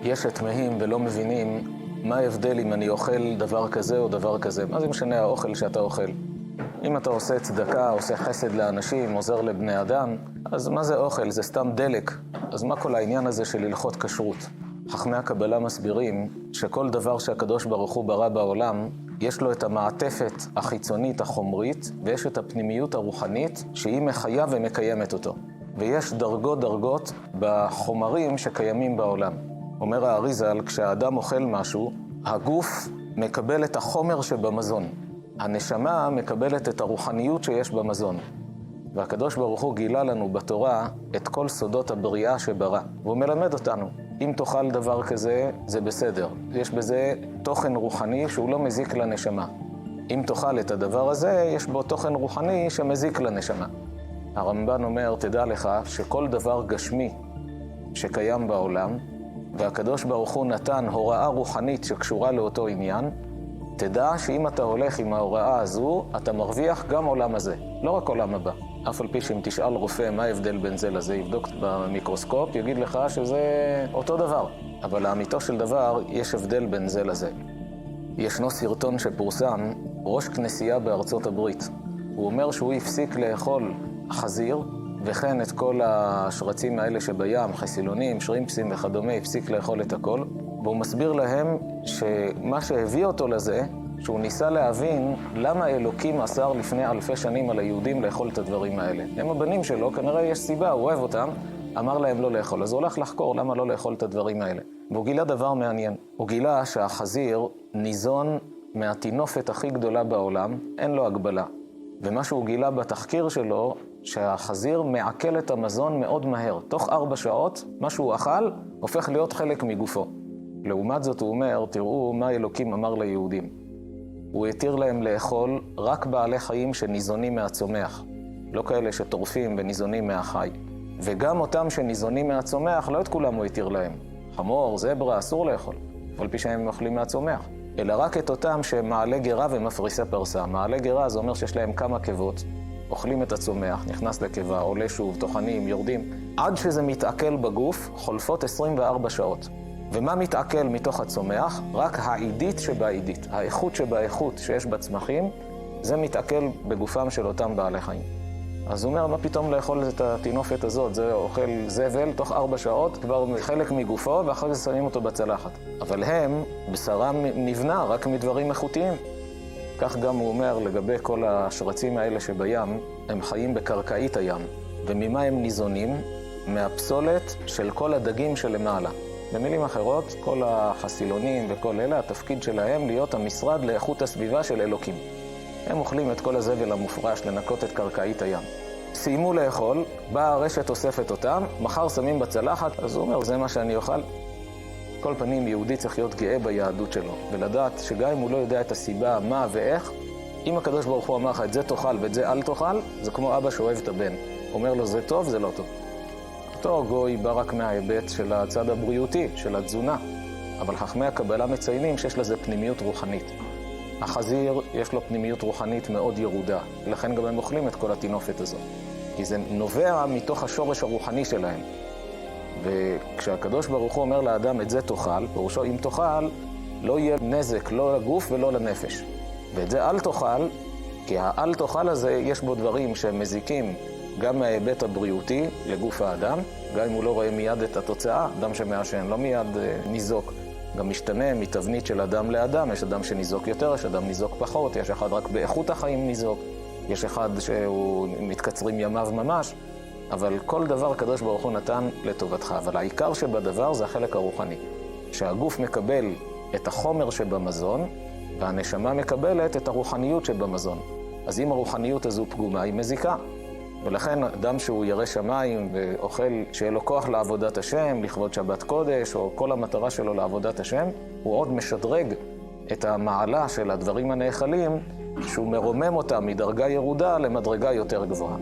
יש שתמהים ולא מבינים מה ההבדל אם אני אוכל דבר כזה או דבר כזה. מה זה משנה האוכל שאתה אוכל? אם אתה עושה צדקה, עושה חסד לאנשים, עוזר לבני אדם, אז מה זה אוכל? זה סתם דלק. אז מה כל העניין הזה של הלכות כשרות? חכמי הקבלה מסבירים שכל דבר שהקדוש ברוך הוא ברא בעולם, יש לו את המעטפת החיצונית החומרית, ויש את הפנימיות הרוחנית שהיא מחיה ומקיימת אותו. ויש דרגות בחומרים שקיימים בעולם. אומר האריז"ל, כשהאדם אוכל משהו, הגוף מקבל את החומר שבמזון. הנשמה מקבלת את הרוחניות שיש במזון. והקדוש ברוך הוא גילה לנו בתורה את כל סודות הבריאה שברא. והוא מלמד אותנו, אם תאכל דבר כזה, זה בסדר. יש בזה תוכן רוחני שהוא לא מזיק לנשמה. אם תאכל את הדבר הזה, יש בו תוכן רוחני שמזיק לנשמה. הרמב"ן אומר, תדע לך שכל דבר גשמי שקיים בעולם, והקדוש ברוך הוא נתן הוראה רוחנית שקשורה לאותו עניין, תדע שאם אתה הולך עם ההוראה הזו, אתה מרוויח גם עולם הזה, לא רק עולם הבא. אף על פי שאם תשאל רופא מה ההבדל בין זה לזה, יבדוק במיקרוסקופ, יגיד לך שזה אותו דבר. אבל לאמיתו של דבר יש הבדל בין זה לזה. ישנו סרטון שפורסם, ראש כנסייה בארצות הברית. הוא אומר שהוא הפסיק לאכול חזיר, וכן את כל השרצים האלה שבים, חסילונים, שרימפסים וכדומה, הפסיק לאכול את הכל. והוא מסביר להם שמה שהביא אותו לזה, שהוא ניסה להבין למה אלוקים אסר לפני אלפי שנים על היהודים לאכול את הדברים האלה. הם הבנים שלו, כנראה יש סיבה, הוא אוהב אותם, אמר להם לא לאכול. אז הוא הולך לחקור למה לא לאכול את הדברים האלה. והוא גילה דבר מעניין. הוא גילה שהחזיר ניזון מהטינופת הכי גדולה בעולם, אין לו הגבלה. ומה שהוא גילה בתחקיר שלו, שהחזיר מעכל את המזון מאוד מהר. תוך 4 שעות, מה שהוא אכל הופך להיות חלק מגופו. לעומת זאת הוא אומר, תראו מה אלוקים אמר ליהודים. הוא התיר להם לאכול רק בעלי חיים שניזונים מהצומח. לא כאלה שטורפים וניזונים מהחי. וגם אותם שניזונים מהצומח, לא את כולם הוא התיר להם. חמור, זברה, אסור לאכול. על פי שהם אוכלים מהצומח. אלא רק את אותם שמעלה גרה ומפריסי פרסה. מעלה גרה זה אומר שיש להם כמה קיבות. אוכלים את הצומח, נכנס לקיבה, עולה שוב, טוחנים, יורדים. עד שזה מתעכל בגוף, חולפות 24 שעות. ומה מתעכל מתוך הצומח? רק העידית שבעידית. האיכות שבאיכות שיש בצמחים, זה מתעכל בגופם של אותם בעלי חיים. אז הוא אומר, מה פתאום לאכול את התינופת הזאת? זה אוכל זבל, תוך 4 שעות, כבר חלק מגופו, ואחר כך שמים אותו בצלחת. אבל הם, בשרם נבנה רק מדברים איכותיים. כך גם הוא אומר, לגבי כל השרצים האלה שבים, הם חיים בקרקעית הים. וממה הם ניזונים? מהפסולת של כל הדגים שלמעלה. במילים אחרות, כל החסילונים וכל אלה, התפקיד שלהם להיות המשרד לאיכות הסביבה של אלוקים. הם אוכלים את כל הזבל המופרש לנקות את קרקעית הים. סיימו לאכול, באה הרשת אוספת אותם, מחר שמים בצלחת, אז הוא אומר, זה מה שאני אוכל. כל פנים, יהודי צריך להיות גאה ביהדות שלו, ולדעת שגם אם הוא לא יודע את הסיבה, מה ואיך, אם הקדוש ברוך הוא אמר לך, את זה תאכל ואת זה אל תאכל, זה כמו אבא שאוהב את הבן. אומר לו, זה טוב, זה לא טוב. אותו גוי בא רק מההיבט של הצד הבריאותי, של התזונה. אבל חכמי הקבלה מציינים שיש לזה פנימיות רוחנית. החזיר יש לו פנימיות רוחנית מאוד ירודה, ולכן גם הם אוכלים את כל התינופת הזאת. כי זה נובע מתוך השורש הרוחני שלהם. וכשהקדוש ברוך הוא אומר לאדם, את זה תאכל, פירושו אם תאכל, לא יהיה נזק לא לגוף ולא לנפש. ואת זה אל תאכל, כי האל תאכל הזה יש בו דברים שהם מזיקים גם מההיבט הבריאותי לגוף האדם, גם אם הוא לא רואה מיד את התוצאה, אדם שמעשן לא מיד ניזוק. גם משתנה מתבנית של אדם לאדם, יש אדם שניזוק יותר, יש אדם ניזוק פחות, יש אחד רק באיכות החיים ניזוק, יש אחד שהוא מתקצרים ימיו ממש, אבל כל דבר הקדוש ברוך הוא נתן לטובתך. אבל העיקר שבדבר זה החלק הרוחני, שהגוף מקבל את החומר שבמזון, והנשמה מקבלת את הרוחניות שבמזון. אז אם הרוחניות הזו פגומה, היא מזיקה. ולכן אדם שהוא ירא שמיים ואוכל שיהיה לו כוח לעבודת השם, לכבוד שבת קודש, או כל המטרה שלו לעבודת השם, הוא עוד משדרג את המעלה של הדברים הנאכלים, שהוא מרומם אותם מדרגה ירודה למדרגה יותר גבוהה.